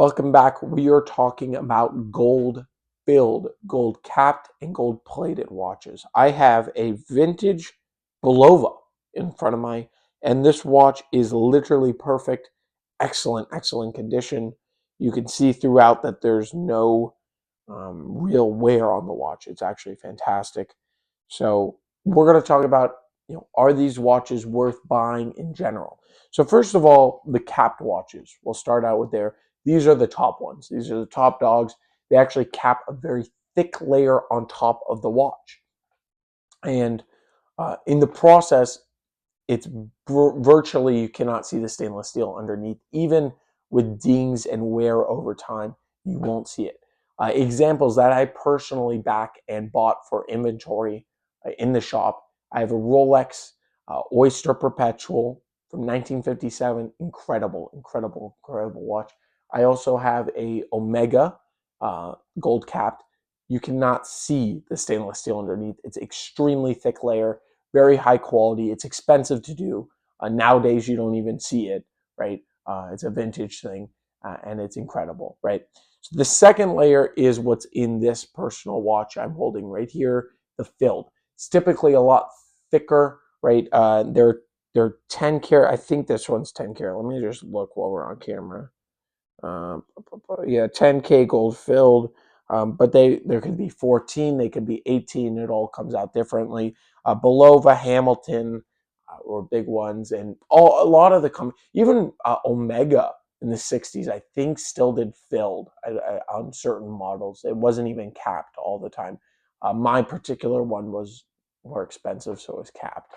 Welcome back. We are talking about gold filled, gold capped, and gold plated watches. I have a vintage Bulova in front of my, and this watch is literally perfect, excellent, excellent condition. You can see throughout that there's no real wear on the watch. It's actually fantastic. So we're going to talk about, are these watches worth buying in general? So first of all, the capped watches. We'll start out with there. These are the top ones. These are the top dogs. They actually cap a very thick layer on top of the watch. And in the process, it's virtually, you cannot see the stainless steel underneath. Even with dings and wear over time, you won't see it. Examples that I personally back and bought for inventory in the shop. I have a Rolex Oyster Perpetual from 1957. Incredible, incredible, incredible watch. I also have a Omega gold capped. You cannot see the stainless steel underneath. It's extremely thick layer, very high quality. It's expensive to do. Nowadays, you don't even see it, right? It's a vintage thing, and it's incredible, right? So the second layer is what's in this personal watch I'm holding right here, the filled. It's typically a lot thicker, right? They're 10 karat. I think this one's 10 karat. Let me just look while we're on camera. Um, yeah, 10K gold filled. But there could be 14, they could be 18. It all comes out differently. Bulova, Hamilton, were big ones, and a lot of the even Omega in the 60s, I think, still did filled on certain models. It wasn't even capped all the time. My particular one was more expensive, so it was capped.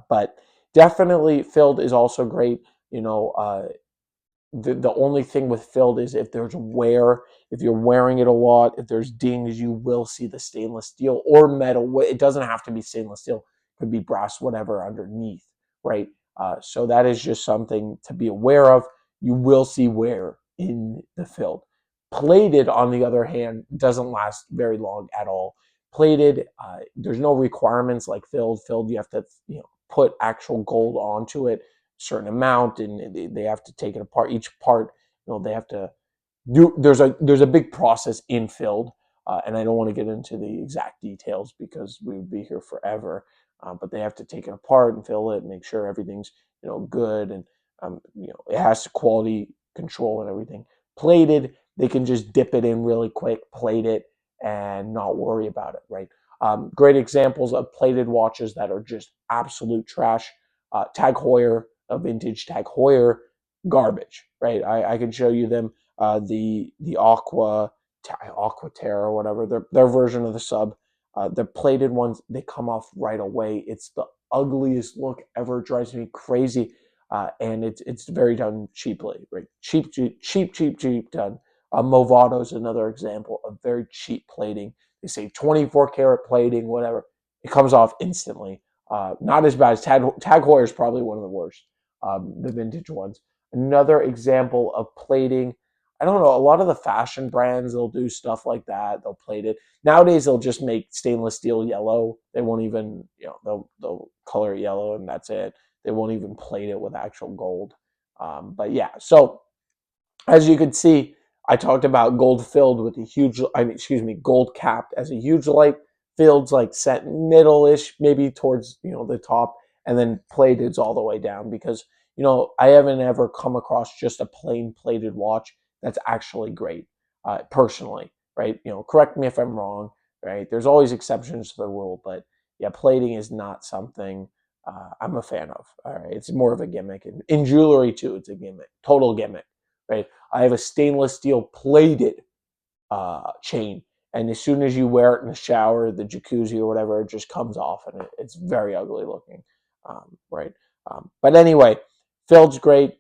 But definitely filled is also great. The only thing with filled is if there's wear, if you're wearing it a lot, if there's dings, you will see the stainless steel or metal. It doesn't have to be stainless steel, it could be brass, whatever underneath, right? So that is just something to be aware of. You will see wear in the filled. Plated, on the other hand, doesn't last very long at all. Plated, there's no requirements like filled. Filled, you have to put actual gold onto it, certain amount, and they have to take it apart. Each part, they have to do. There's a big process in filled, and I don't want to get into the exact details because we would be here forever. But they have to take it apart and fill it, and make sure everything's good, and it has quality control and everything. Plated, they can just dip it in really quick, plate it, and not worry about it. Right. Great examples of plated watches that are just absolute trash. Tag Heuer, a vintage Tag Heuer, garbage, right? I can show you them. The Aqua Terra or whatever, their version of the sub. The plated ones, they come off right away. It's the ugliest look ever. It drives me crazy, and it's very done cheaply, right? Cheap done. Movado is another example of very cheap plating. They say 24 karat plating, whatever. It comes off instantly. Not as bad as Tag Heuer is probably one of the worst, the vintage ones. Another example of plating, I don't know, a lot of the fashion brands, they'll do stuff like that. They'll plate it. Nowadays, they'll just make stainless steel yellow. They won't even, they'll color it yellow and that's it. They won't even plate it with actual gold. But yeah, so as you can see, I talked about gold filled with a huge, gold capped as a huge light, filled like set middle-ish, maybe towards, the top, and then plated all the way down because, I haven't ever come across just a plain plated watch that's actually great, personally, right? Correct me if I'm wrong, right? There's always exceptions to the rule, but yeah, plating is not something I'm a fan of. All right, it's more of a gimmick, and in jewelry too, it's a gimmick, total gimmick, right? I have a stainless steel plated chain, and as soon as you wear it in the shower, the jacuzzi or whatever, it just comes off, and it's very ugly looking, right? But anyway, filled's great.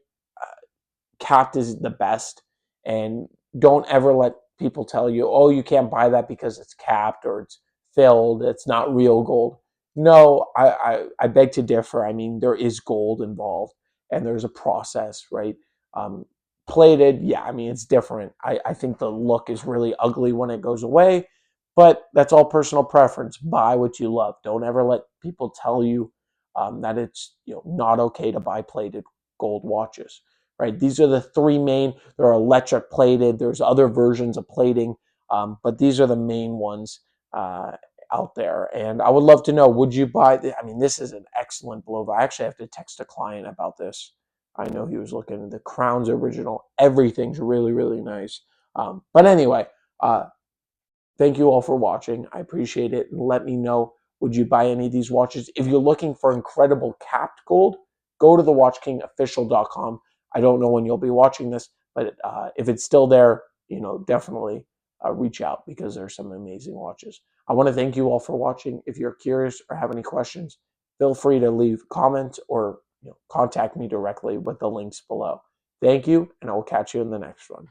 Capped is the best, and don't ever let people tell you, oh, you can't buy that because it's capped or it's filled, it's not real gold. No, I beg to differ. I mean, there is gold involved, and there's a process, right? Um, Plated, yeah, I mean, it's different. I think the look is really ugly when it goes away, but that's all personal preference. Buy what you love. Don't ever let people tell you that it's not okay to buy plated gold watches. right? These are the three main. There are electric plated. There's other versions of plating, but these are the main ones out there. And I would love to know, would you buy? I mean, this is an excellent blow. I actually have to text a client about this. I know he was looking at the Crown's original. Everything's really, really nice. But anyway, thank you all for watching. I appreciate it. And let me know, would you buy any of these watches? If you're looking for incredible capped gold, go to the WatchKingOfficial.com. I don't know when you'll be watching this, but if it's still there, definitely reach out because there's some amazing watches. I want to thank you all for watching. If you're curious or have any questions, feel free to leave comments or contact me directly with the links below. Thank you, and I will catch you in the next one.